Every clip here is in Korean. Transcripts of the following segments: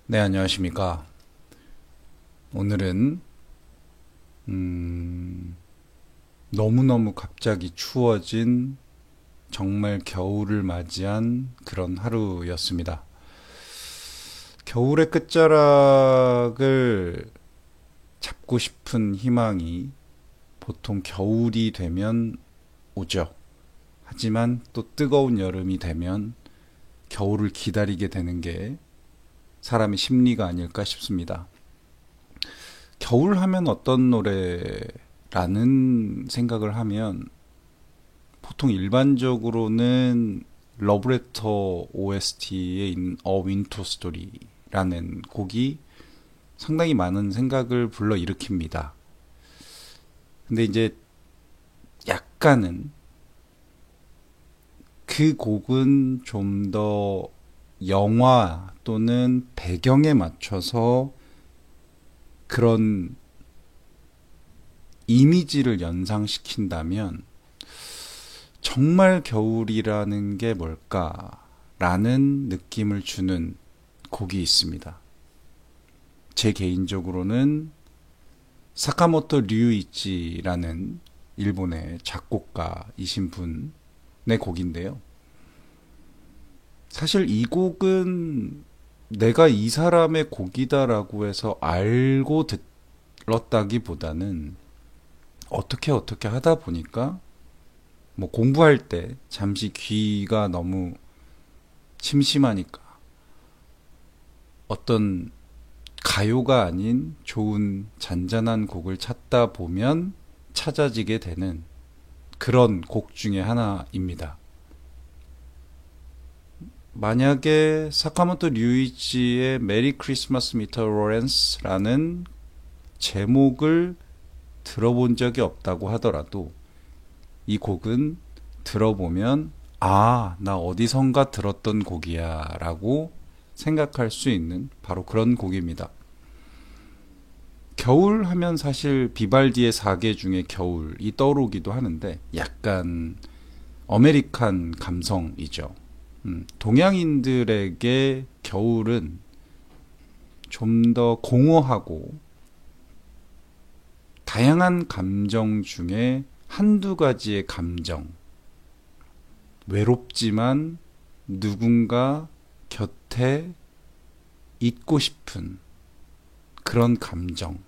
네, 안녕하십니까. 오늘은 너무너무 갑자기 추워진 정말 겨울을 맞이한 그런 하루였습니다. 겨울의 끝자락을 잡고 싶은 희망이 보통 겨울이 되면 오죠. 하지만 또 뜨거운 여름이 되면 겨울을 기다리게 되는 게 사람의 심리가 아닐까 싶습니다. 겨울 하면 어떤 노래라는 생각을 하면 보통 일반적으로는 러브레터 OST에 있는 A Winter Story라는 곡이 상당히 많은 생각을 불러일으킵니다. 근데 이제 약간은 그 곡은 좀 더 영화 또는 배경에 맞춰서 그런 이미지를 연상시킨다면 정말 겨울이라는 게 뭘까라는 느낌을 주는 곡이 있습니다. 제 개인적으로는 사카모토 류이치라는 일본의 작곡가이신 분의 곡인데요. 사실 이 곡은 내가 이 사람의 곡이다라고 해서 알고 들었다기보다는 어떻게 하다 보니까 뭐 공부할 때 잠시 귀가 너무 심심하니까 어떤 가요가 아닌 좋은 잔잔한 곡을 찾다 보면 찾아지게 되는 그런 곡 중에 하나입니다. 만약에 사카모토 류이치의 메리 크리스마스 미터 로렌스라는 제목을 들어본 적이 없다고 하더라도 이 곡은 들어보면 나 어디선가 들었던 곡이야 라고 생각할 수 있는 바로 그런 곡입니다. 겨울 하면 사실 비발디의 사계 중에 겨울이 떠오르기도 하는데 약간 어메리칸 감성이죠. 동양인들에게 겨울은 좀 더 공허하고 다양한 감정 중에 한두 가지의 감정, 외롭지만 누군가 곁에 있고 싶은 그런 감정,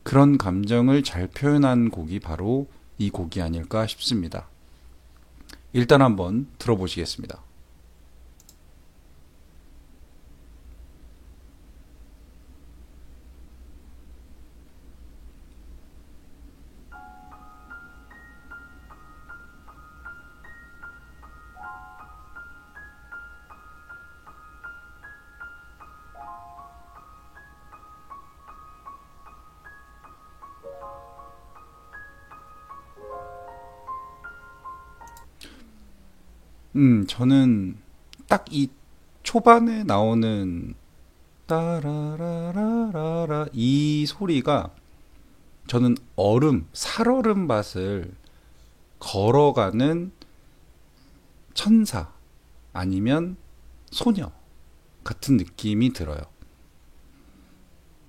그런 감정을 잘 표현한 곡이 바로 이 곡이 아닐까 싶습니다. 일단 한번 들어보시겠습니다. 저는 딱 이 초반에 나오는 따라라라라라 이 소리가 저는 살얼음 밭을 걸어가는 천사 아니면 소녀 같은 느낌이 들어요.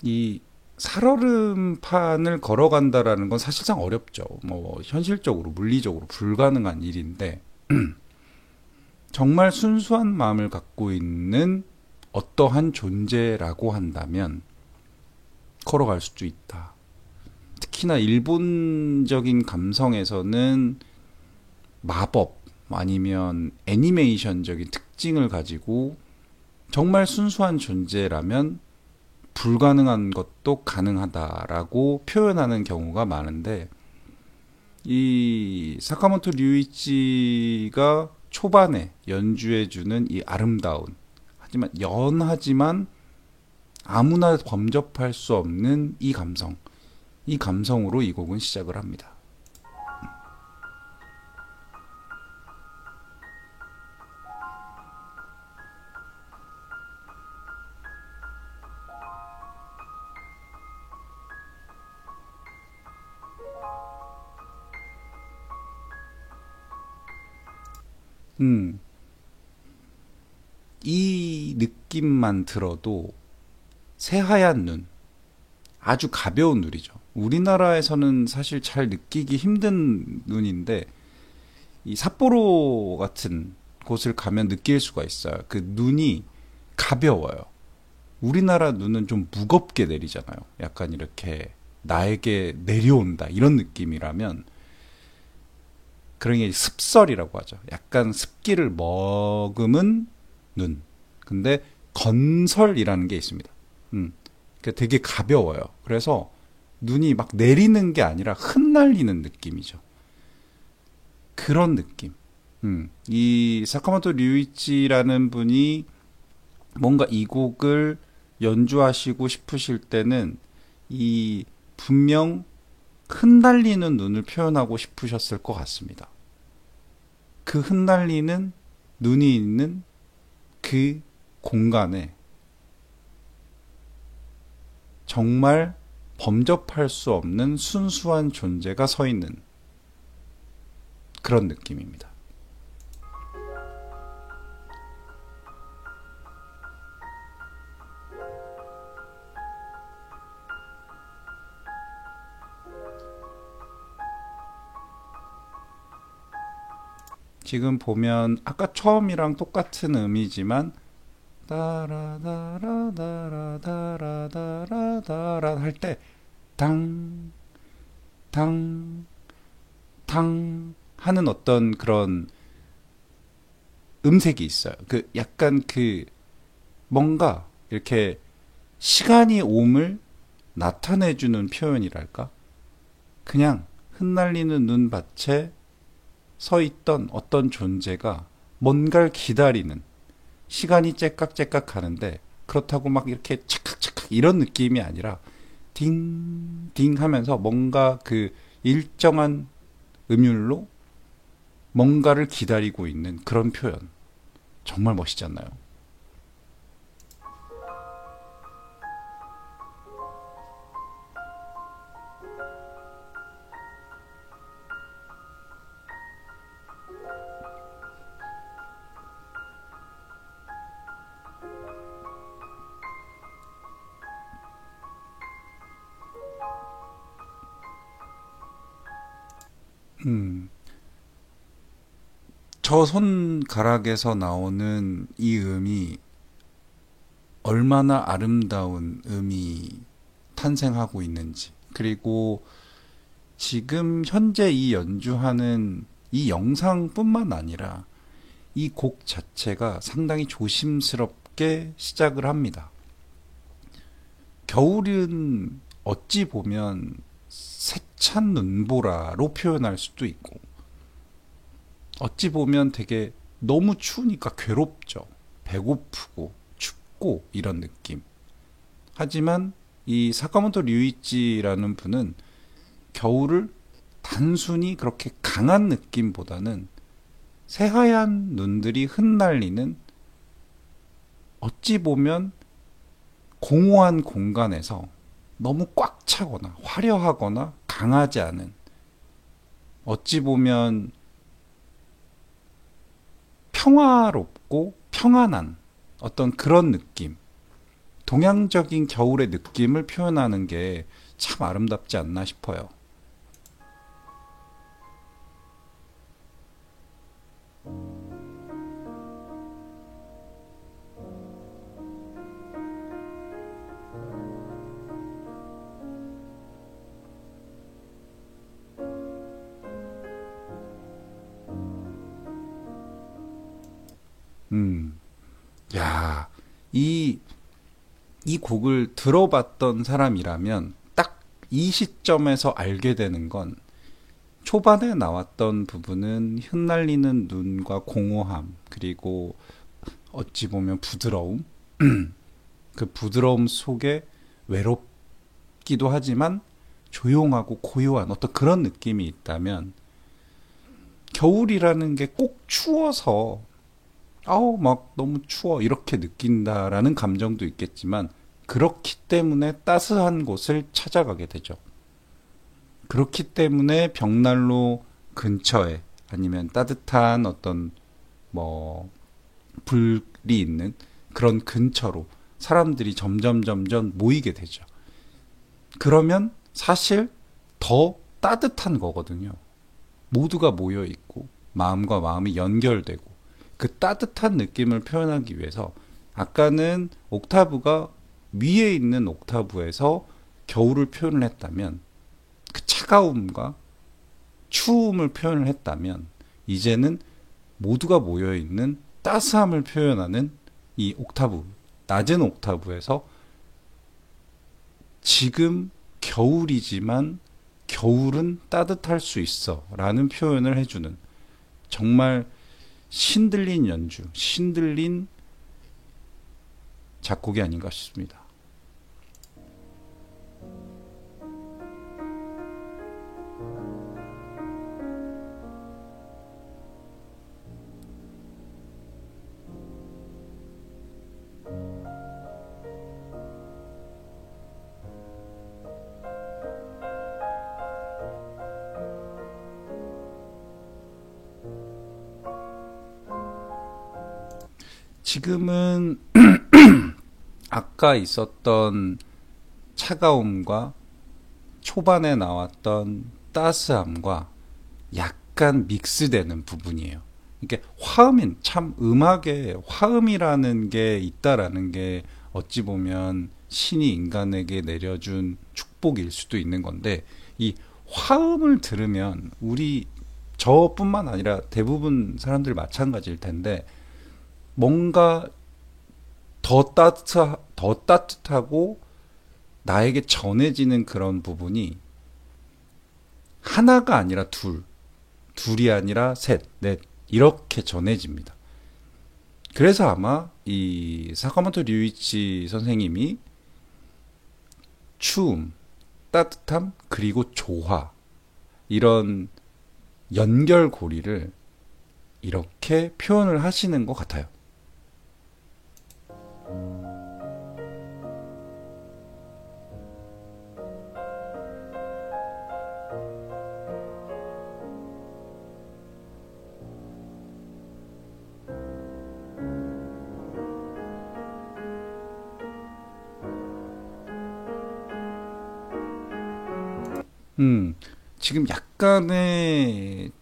이 살얼음판을 걸어간다라는 건 사실상 어렵죠. 뭐 현실적으로 물리적으로 불가능한 일인데 정말 순수한 마음을 갖고 있는 어떠한 존재라고 한다면 걸어갈 수도 있다. 특히나 일본적인 감성에서는 마법 아니면 애니메이션적인 특징을 가지고 정말 순수한 존재라면 불가능한 것도 가능하다라고 표현하는 경우가 많은데 이 사카모토 류이치가 초반에 연주해주는 이 아름다운 하지만 연하지만 아무나 범접할 수 없는 이 감성으로 이 곡은 시작을 합니다. 음, 이 느낌만 들어도 새하얀 눈, 아주 가벼운 눈이죠. 우리나라에서는 사실 잘 느끼기 힘든 눈인데 이 삿포로 같은 곳을 가면 느낄 수가 있어요. 그 눈이 가벼워요. 우리나라 눈은 좀 무겁게 내리잖아요. 약간 이렇게 나에게 내려온다 이런 느낌이라면 그런 게 습설이라고 하죠. 약간 습기를 머금은 눈. 근데 건설이라는 게 있습니다. 그러니까 되게 가벼워요. 그래서 눈이 막 내리는 게 아니라 흩날리는 느낌이죠. 그런 느낌. 이 사카모토 류이치라는 분이 뭔가 이 곡을 연주하시고 싶으실 때는 이 분명 흩날리는 눈을 표현하고 싶으셨을 것 같습니다. 그 흩날리는 눈이 있는 그 공간에 정말 범접할 수 없는 순수한 존재가 서 있는 그런 느낌입니다. 지금 보면 아까 처음이랑 똑같은 음이지만 따라다라다라다라다라 할 때 당, 당, 당 하는 어떤 그런 음색이 있어요. 그 약간 그 뭔가 이렇게 시간이 옴을 나타내주는 표현이랄까? 그냥 흩날리는 눈밭에 서 있던 어떤 존재가 뭔가를 기다리는 시간이 째깍째깍 가는데 그렇다고 막 이렇게 착각착각 이런 느낌이 아니라 딩딩 하면서 뭔가 그 일정한 음율로 뭔가를 기다리고 있는 그런 표현. 정말 멋있지 않나요? 음, 저 손가락에서 나오는 이 음이 얼마나 아름다운 음이 탄생하고 있는지, 그리고 지금 현재 이 연주하는 이 영상뿐만 아니라 이 곡 자체가 상당히 조심스럽게 시작을 합니다. 겨울은 어찌 보면 세찬 눈보라로 표현할 수도 있고, 어찌 보면 되게 너무 추우니까 괴롭죠. 배고프고 춥고 이런 느낌. 하지만 이 사카모토 류이치라는 분은 겨울을 단순히 그렇게 강한 느낌보다는 새하얀 눈들이 흩날리는 어찌 보면 공허한 공간에서 너무 꽉 차거나 화려하거나 강하지 않은, 어찌 보면 평화롭고 평안한 어떤 그런 느낌, 동양적인 겨울의 느낌을 표현하는 게 참 아름답지 않나 싶어요. 음, 야, 이, 이 곡을 들어봤던 사람이라면 딱 이 시점에서 알게 되는 건 초반에 나왔던 부분은 흩날리는 눈과 공허함, 그리고 어찌 보면 부드러움, 그 부드러움 속에 외롭기도 하지만 조용하고 고요한 어떤 그런 느낌이 있다면, 겨울이라는 게 꼭 추워서 아우 막 너무 추워 이렇게 느낀다라는 감정도 있겠지만, 그렇기 때문에 따스한 곳을 찾아가게 되죠. 그렇기 때문에 벽난로 근처에 아니면 따뜻한 어떤 뭐 불 있는 그런 근처로 사람들이 점점 모이게 되죠. 그러면 사실 더 따뜻한 거거든요. 모두가 모여 있고 마음과 마음이 연결되고 그 따뜻한 느낌을 표현하기 위해서 아까는 옥타브가 위에 있는 옥타브에서 겨울을 표현을 했다면 그 차가움과 추움을 표현을 했다면 이제는 모두가 모여 있는 따스함을 표현하는 이 옥타브, 낮은 옥타브에서 지금 겨울이지만 겨울은 따뜻할 수 있어 라는 표현을 해주는 정말 신들린 연주, 신들린 작곡이 아닌가 싶습니다. 지금은 아까 있었던 차가움과 초반에 나왔던 따스함과 약간 믹스되는 부분이에요. 이게 화음인 참 음악에 화음이라는 게 있다라는 게 어찌 보면 신이 인간에게 내려준 축복일 수도 있는 건데 이 화음을 들으면 우리 저뿐만 아니라 대부분 사람들 마찬가지일 텐데 뭔가 더 따뜻하고 나에게 전해지는 그런 부분이 하나가 아니라 둘이 아니라 셋, 넷 이렇게 전해집니다. 그래서 아마 이 사카모토 류이치 선생님이 추움, 따뜻함, 그리고 조화 이런 연결고리를 이렇게 표현을 하시는 것 같아요. 지금 약간의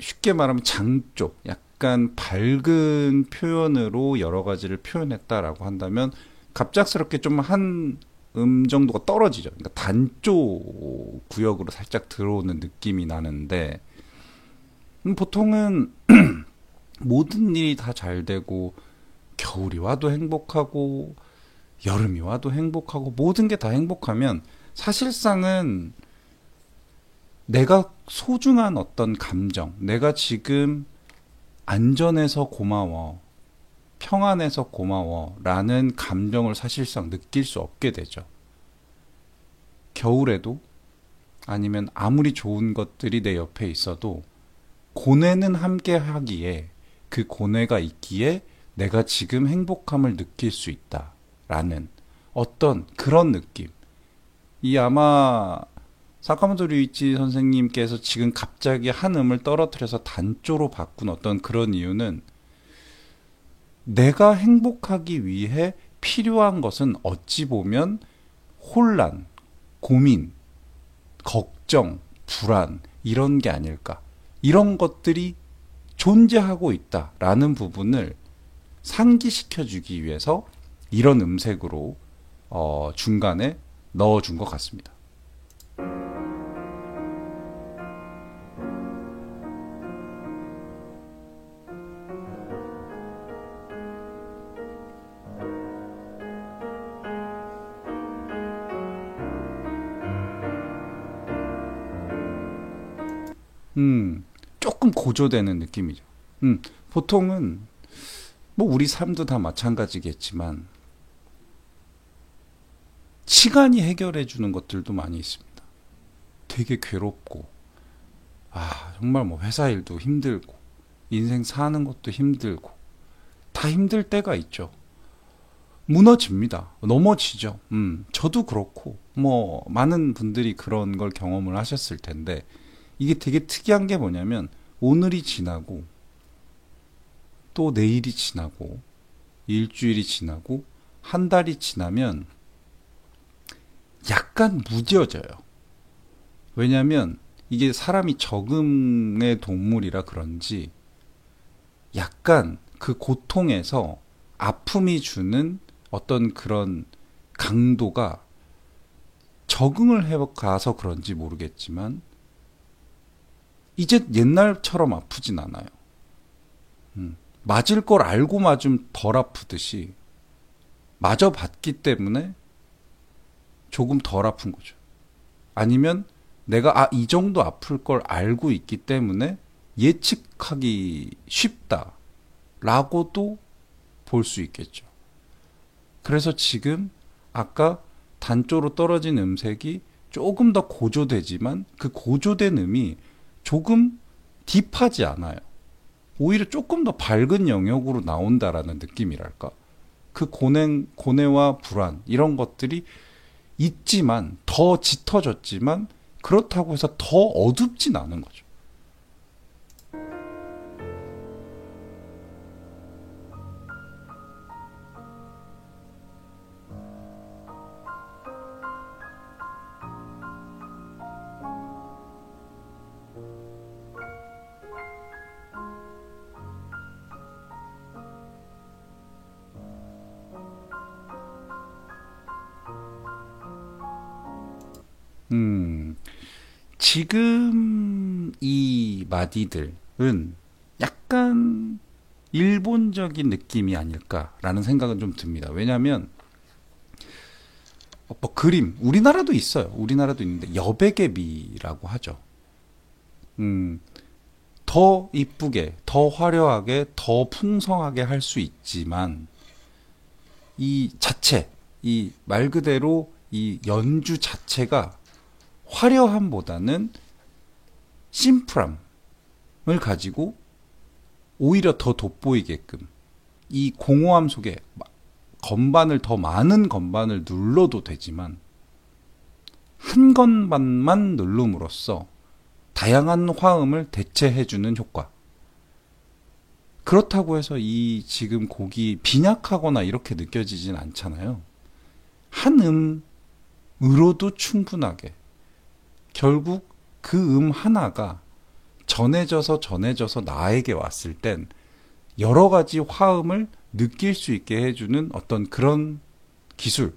쉽게 말하면 장조, 약간 밝은 표현으로 여러 가지를 표현했다라고 한다면 갑작스럽게 좀 한 정도가 떨어지죠. 그러니까 단조 구역으로 살짝 들어오는 느낌이 나는데 보통은 모든 일이 다 잘 되고 겨울이 와도 행복하고 여름이 와도 행복하고 모든 게 다 행복하면 사실상은 내가 소중한 어떤 감정, 내가 지금 안전해서 고마워, 평안해서 고마워 라는 감정을 사실상 느낄 수 없게 되죠. 겨울에도 아니면 아무리 좋은 것들이 내 옆에 있어도 고뇌는 함께 하기에 그 고뇌가 있기에 내가 지금 행복함을 느낄 수 있다 라는 어떤 그런 느낌. 이 아마 사카모토 류이치 선생님께서 지금 갑자기 한 음을 떨어뜨려서 단조로 바꾼 어떤 그런 이유는 내가 행복하기 위해 필요한 것은 어찌 보면 혼란, 고민, 걱정, 불안 이런 게 아닐까. 이런 것들이 존재하고 있다라는 부분을 상기시켜주기 위해서 이런 음색으로 중간에 넣어준 것 같습니다. 조금 고조되는 느낌이죠. 보통은 뭐 우리 삶도 다 마찬가지겠지만 시간이 해결해 주는 것들도 많이 있습니다. 되게 괴롭고 정말 뭐 회사 일도 힘들고 인생 사는 것도 힘들고 다 힘들 때가 있죠. 무너집니다. 넘어지죠. 저도 그렇고 뭐 많은 분들이 그런 걸 경험을 하셨을 텐데 이게 되게 특이한 게 뭐냐면 오늘이 지나고 또 내일이 지나고 일주일이 지나고 한 달이 지나면 약간 무뎌져요. 왜냐면 이게 사람이 적응의 동물이라 그런지 약간 그 고통에서 아픔이 주는 어떤 그런 강도가 적응을 해가서 그런지 모르겠지만 이제 옛날처럼 아프진 않아요. 맞을 걸 알고 맞으면 덜 아프듯이 맞아봤기 때문에 조금 덜 아픈 거죠. 아니면 내가 이 정도 아플 걸 알고 있기 때문에 예측하기 쉽다라고도 볼 수 있겠죠. 그래서 지금 아까 단조로 떨어진 음색이 조금 더 고조되지만 그 고조된 음이 조금 딥하지 않아요. 오히려 조금 더 밝은 영역으로 나온다라는 느낌이랄까. 그 고뇌와 불안 이런 것들이 있지만 더 짙어졌지만 그렇다고 해서 더 어둡진 않은 거죠. 음, 지금 이 마디들은 약간 일본적인 느낌이 아닐까라는 생각은 좀 듭니다. 왜냐하면 뭐 그림 우리나라도 있어요. 우리나라도 있는데 여백의미라고 하죠. 음, 더 이쁘게, 더 화려하게, 더 풍성하게 할 수 있지만 이 자체, 이 말 그대로 이 연주 자체가 화려함보다는 심플함을 가지고 오히려 더 돋보이게끔 이 공허함 속에 건반을 더 많은 건반을 눌러도 되지만 한 건반만 누름으로써 다양한 화음을 대체해주는 효과. 그렇다고 해서 이 지금 곡이 빈약하거나 이렇게 느껴지진 않잖아요. 한 음으로도 충분하게 결국 그 하나가 전해져서 나에게 왔을 땐 여러 가지 화음을 느낄 수 있게 해주는 어떤 그런 기술.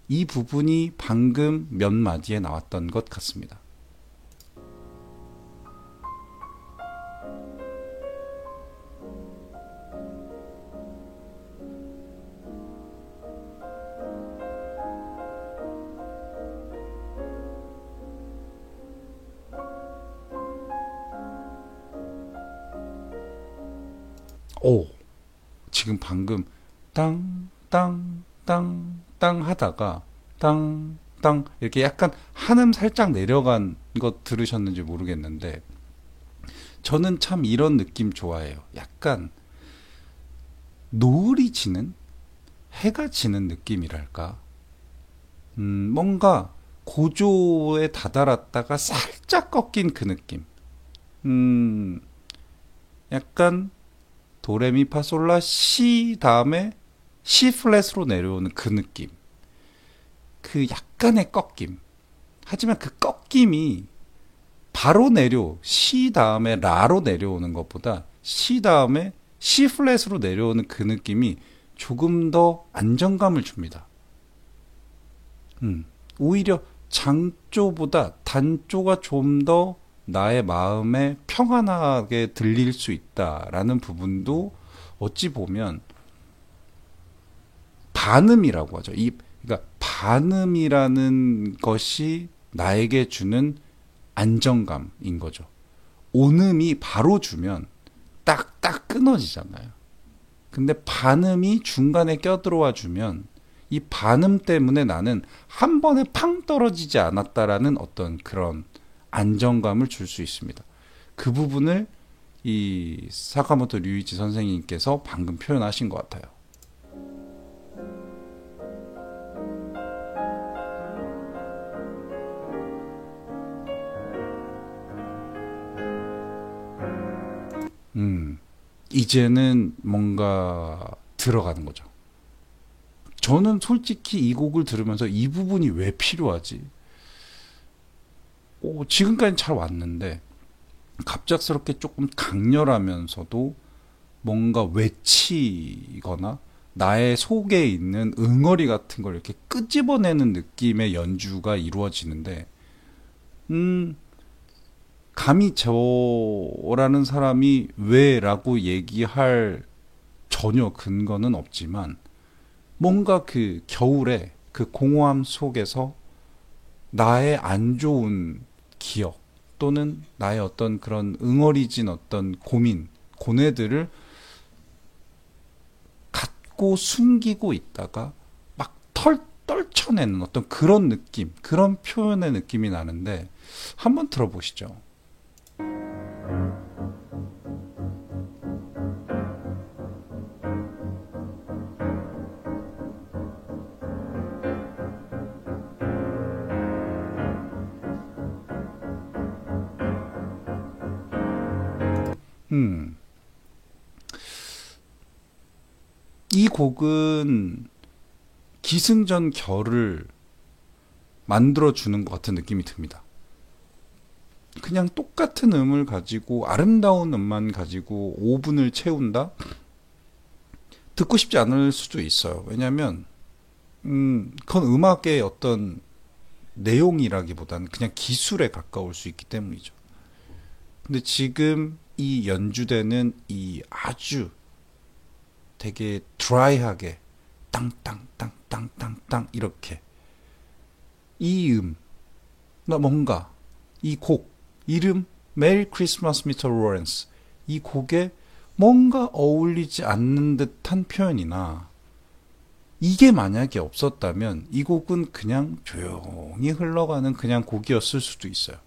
이 부분이 방금 몇 마디에 나왔던 것 같습니다. 오, 지금 방금 땅, 땅, 땅, 땅 하다가 땅, 땅 이렇게 약간 한음 살짝 내려간 것 들으셨는지 모르겠는데 저는 참 이런 느낌 좋아해요. 약간 노을이 지는 해가 지는 느낌이랄까. 뭔가 고조에 다다랐다가 살짝 꺾인 그 느낌. 음, 약간 도레미파솔라 시 다음에 시 플랫으로 내려오는 그 느낌. 그 약간의 꺾임. 하지만 그 꺾임이 바로 시 다음에 라로 내려오는 것보다 시 다음에 시 플랫으로 내려오는 그 느낌이 조금 더 안정감을 줍니다. 오히려 장조보다 단조가 좀 더 나의 마음에 평안하게 들릴 수 있다라는 부분도 어찌 보면 반음이라고 하죠. 그러니까 반음이라는 것이 나에게 주는 안정감인 거죠. 온음이 바로 주면 딱딱 끊어지잖아요. 근데 반음이 중간에 껴들어와 주면 이 반음 때문에 나는 한 번에 팡 떨어지지 않았다라는 어떤 그런 안정감을 줄 수 있습니다. 그 부분을 이 사카모토 류이치 선생님께서 방금 표현하신 것 같아요. 이제는 뭔가 들어가는 거죠. 저는 솔직히 이 곡을 들으면서 이 부분이 왜 필요하지? 지금까지는 잘 왔는데 갑작스럽게 조금 강렬하면서도 뭔가 외치거나 나의 속에 있는 응어리 같은 걸 이렇게 끄집어내는 느낌의 연주가 이루어지는데, 음, 감히 저라는 사람이 왜라고 얘기할 전혀 근거는 없지만, 뭔가 그 겨울에 그 공허함 속에서 나의 안 좋은 기억 또는 나의 어떤 그런 응어리진 어떤 고민, 고뇌들을 갖고 숨기고 있다가 막 떨쳐내는 어떤 그런 느낌, 그런 표현의 느낌이 나는데 한번 들어보시죠. 음, 이 곡은 기승전결을 만들어주는 것 같은 느낌이 듭니다. 그냥 똑같은 음을 가지고 아름다운 음만 가지고 5분을 채운다? 듣고 싶지 않을 수도 있어요. 왜냐하면 그건 음악의 어떤 내용이라기보다는 그냥 기술에 가까울 수 있기 때문이죠. 근데 지금 이 연주되는 이 아주 되게 드라이하게 땅땅땅땅땅땅 이렇게 이 나 뭔가 이 곡 이름 메리 크리스마스 미스터 로렌스 이 곡에 뭔가 어울리지 않는 듯한 표현이나 이게 만약에 없었다면 이 곡은 그냥 조용히 흘러가는 그냥 곡이었을 수도 있어요.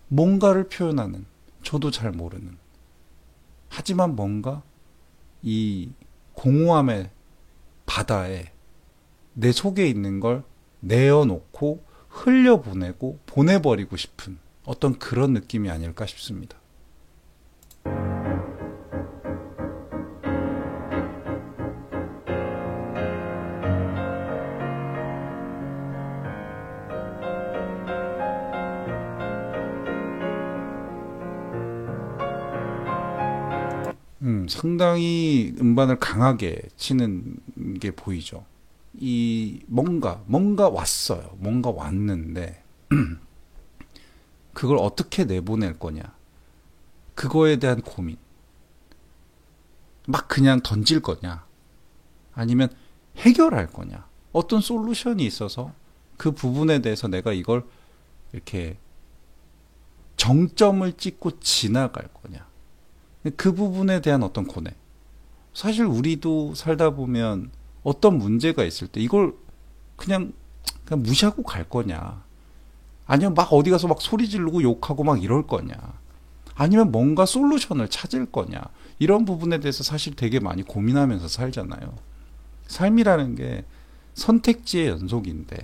뭔가를 표현하는 저도 잘 모르는 하지만 뭔가 이 공허함의 바다에 내 속에 있는 걸 내어놓고 흘려보내고 보내버리고 싶은 어떤 그런 느낌이 아닐까 싶습니다. 상당히 음반을 강하게 치는 게 보이죠. 이 뭔가 왔어요. 뭔가 왔는데 그걸 어떻게 내보낼 거냐. 그거에 대한 고민. 막 그냥 던질 거냐. 아니면 해결할 거냐. 어떤 솔루션이 있어서 그 부분에 대해서 내가 이걸 이렇게 정점을 찍고 지나갈 거냐. 그 부분에 대한 어떤 고뇌. 사실 우리도 살다 보면 어떤 문제가 있을 때 이걸 그냥 무시하고 갈 거냐. 아니면 막 어디 가서 막 소리 지르고 욕하고 막 이럴 거냐. 아니면 뭔가 솔루션을 찾을 거냐. 이런 부분에 대해서 사실 되게 많이 고민하면서 살잖아요. 삶이라는 게 선택지의 연속인데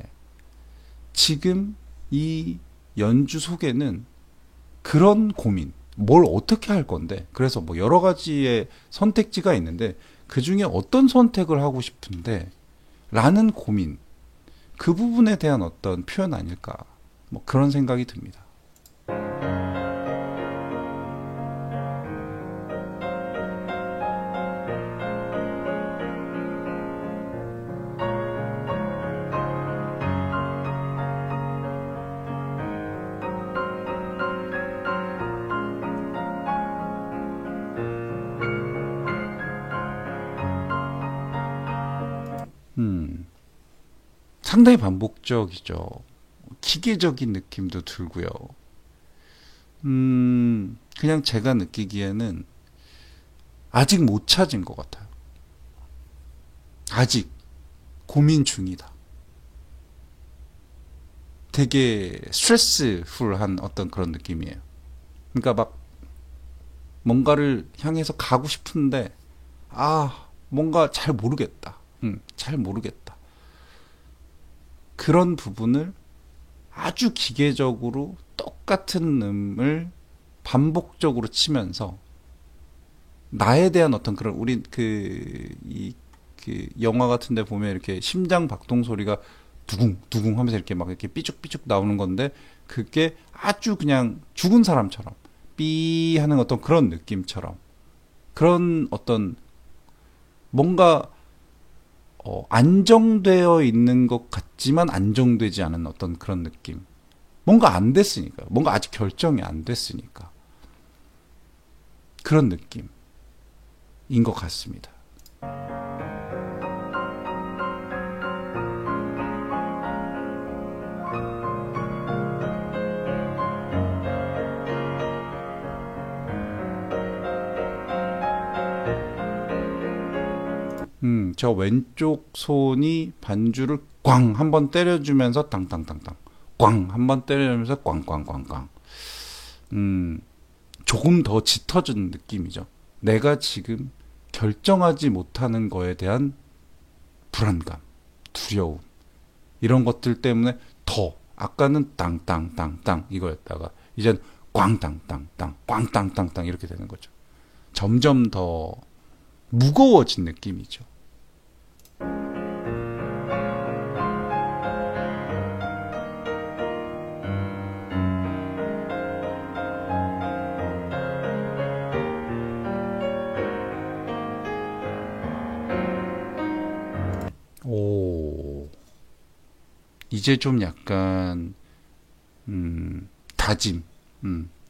지금 이 연주 속에는 그런 고민, 뭘 어떻게 할 건데, 그래서 뭐 여러 가지의 선택지가 있는데 그 중에 어떤 선택을 하고 싶은데 라는 고민, 그 부분에 대한 어떤 표현 아닐까, 뭐 그런 생각이 듭니다. 음, 상당히 반복적이죠. 기계적인 느낌도 들고요. 그냥 제가 느끼기에는 아직 못 찾은 것 같아요. 아직 고민 중이다. 되게 스트레스풀한 어떤 그런 느낌이에요. 그러니까 막 뭔가를 향해서 가고 싶은데, 뭔가 잘 모르겠다. 잘 모르겠다. 그런 부분을 아주 기계적으로 똑같은 음을 반복적으로 치면서 나에 대한 어떤 그런, 우리 그 영화 같은 데 보면 이렇게 심장 박동 소리가 두궁, 두궁 하면서 이렇게 막 이렇게 삐죽삐죽 나오는 건데, 그게 아주 그냥 죽은 사람처럼, 삐 하는 어떤 그런 느낌처럼, 그런 어떤 뭔가 안정되어 있는 것 같지만 안정되지 않은 어떤 그런 느낌. 뭔가 안 됐으니까. 뭔가 아직 결정이 안 됐으니까. 그런 느낌인 것 같습니다. 저 왼쪽 손이 반주를 꽝 한번 때려주면서 땅땅땅땅. 꽝 한번 때려주면서 꽝꽝꽝꽝. 음, 조금 더 짙어진 느낌이죠. 내가 지금 결정하지 못하는 거에 대한 불안감, 두려움, 이런 것들 때문에 더, 아까는 땅땅땅땅 이거였다가, 이젠 꽝땅땅땅, 꽝땅땅땅 이렇게 되는 거죠. 점점 더 무거워진 느낌이죠. 오, 이제 좀 약간, 다짐,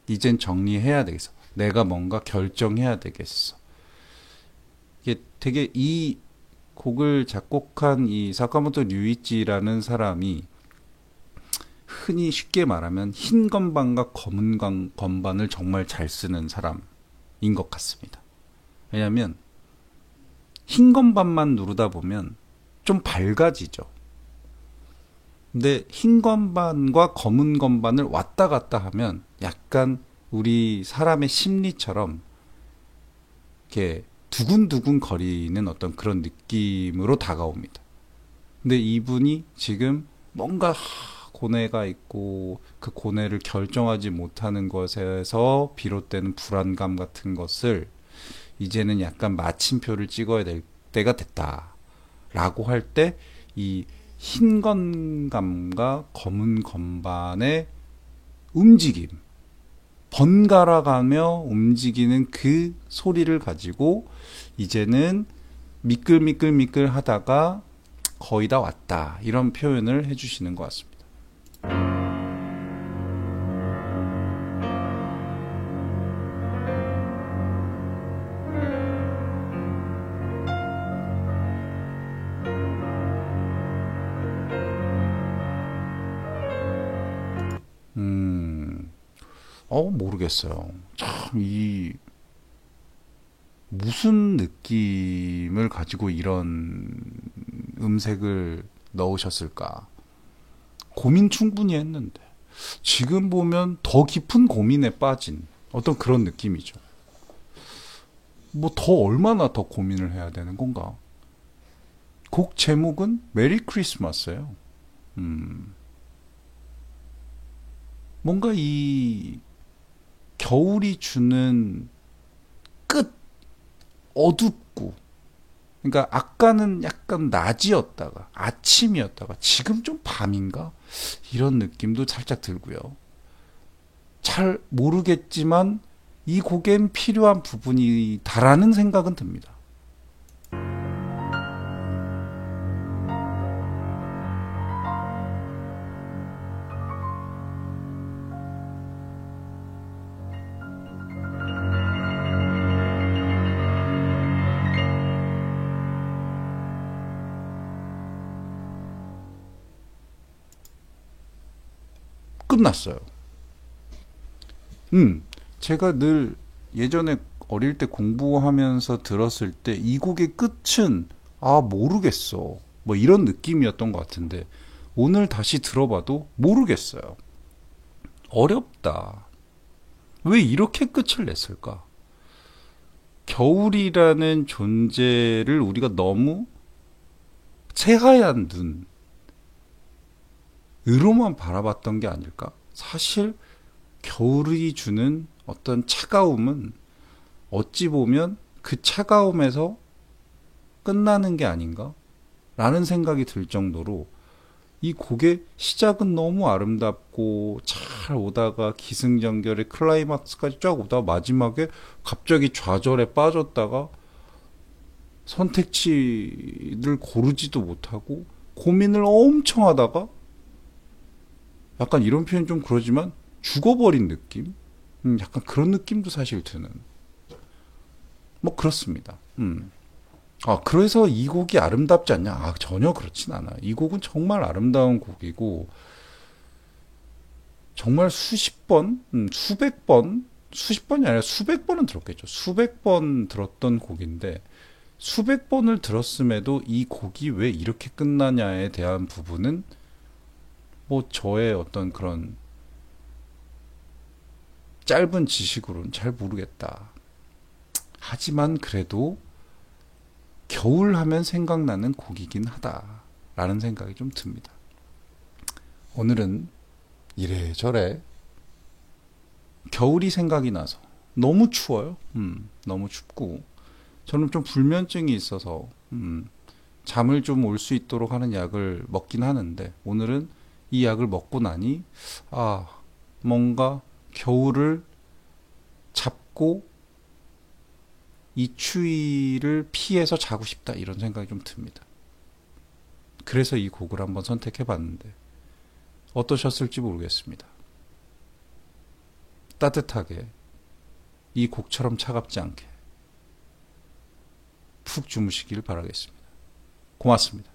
이젠 정리해야 되겠어. 내가 뭔가 결정해야 되겠어. 이게 되게 이 곡을 작곡한 이 사카모토 류이치라는 사람이 흔히 쉽게 말하면 흰 건반과 검은 건반을 정말 잘 쓰는 사람인 것 같습니다. 왜냐하면 흰 건반만 누르다 보면 좀 밝아지죠. 근데 흰 건반과 검은 건반을 왔다 갔다 하면 약간 우리 사람의 심리처럼 이렇게 두근두근 거리는 어떤 그런 느낌으로 다가옵니다. 근데 이분이 지금 뭔가 고뇌가 있고 그 고뇌를 결정하지 못하는 것에서 비롯되는 불안감 같은 것을 이제는 약간 마침표를 찍어야 될 때가 됐다라고 할 때 이 흰 건감과 검은 건반의 움직임, 번갈아가며 움직이는 그 소리를 가지고 이제는 미끌미끌미끌 하다가 거의 다 왔다, 이런 표현을 해주시는 것 같습니다. 음, 모르겠어요. 참, 무슨 느낌을 가지고 이런 음색을 넣으셨을까? 고민 충분히 했는데. 지금 보면 더 깊은 고민에 빠진 어떤 그런 느낌이죠. 뭐 더 얼마나 더 고민을 해야 되는 건가? 곡 제목은 메리 크리스마스예요. 음, 뭔가 이 겨울이 주는 끝, 어둡고, 그러니까 아까는 약간 낮이었다가 아침이었다가 지금 좀 밤인가? 이런 느낌도 살짝 들고요. 잘 모르겠지만 이 곡엔 필요한 부분이다라는 생각은 듭니다. 끝났어요. 제가 늘 예전에 어릴 때 공부하면서 들었을 때 이 곡의 끝은 모르겠어. 뭐 이런 느낌이었던 것 같은데 오늘 다시 들어봐도 모르겠어요. 어렵다. 왜 이렇게 끝을 냈을까? 겨울이라는 존재를 우리가 너무 새하얀 눈으로만 바라봤던 게 아닐까? 사실 겨울이 주는 어떤 차가움은 어찌 보면 그 차가움에서 끝나는 게 아닌가? 라는 생각이 들 정도로 이 곡의 시작은 너무 아름답고 잘 오다가 기승전결의 클라이막스까지 쫙 오다가 마지막에 갑자기 좌절에 빠졌다가 선택지를 고르지도 못하고 고민을 엄청 하다가 약간 이런 표현 좀 그러지만 죽어버린 느낌? 약간 그런 느낌도 사실 드는. 뭐 그렇습니다. 그래서 이 곡이 아름답지 않냐? 전혀 그렇진 않아. 이 곡은 정말 아름다운 곡이고, 정말 수십 번, 수백 번, 수십 번이 아니라 수백 번은 들었겠죠. 수백 번 들었던 곡인데, 수백 번을 들었음에도 이 곡이 왜 이렇게 끝나냐에 대한 부분은, 뭐 저의 어떤 그런 짧은 지식으로는 잘 모르겠다. 하지만 그래도 겨울 하면 생각나는 곡이긴 하다라는 생각이 좀 듭니다. 오늘은 이래저래 겨울이 생각이 나서 너무 추워요. 너무 춥고 저는 좀 불면증이 있어서 잠을 좀 올 수 있도록 하는 약을 먹긴 하는데 오늘은 이 약을 먹고 나니 뭔가 겨울을 잡고 이 추위를 피해서 자고 싶다 이런 생각이 좀 듭니다. 그래서 이 곡을 한번 선택해 봤는데 어떠셨을지 모르겠습니다. 따뜻하게 이 곡처럼 차갑지 않게 푹 주무시길 바라겠습니다. 고맙습니다.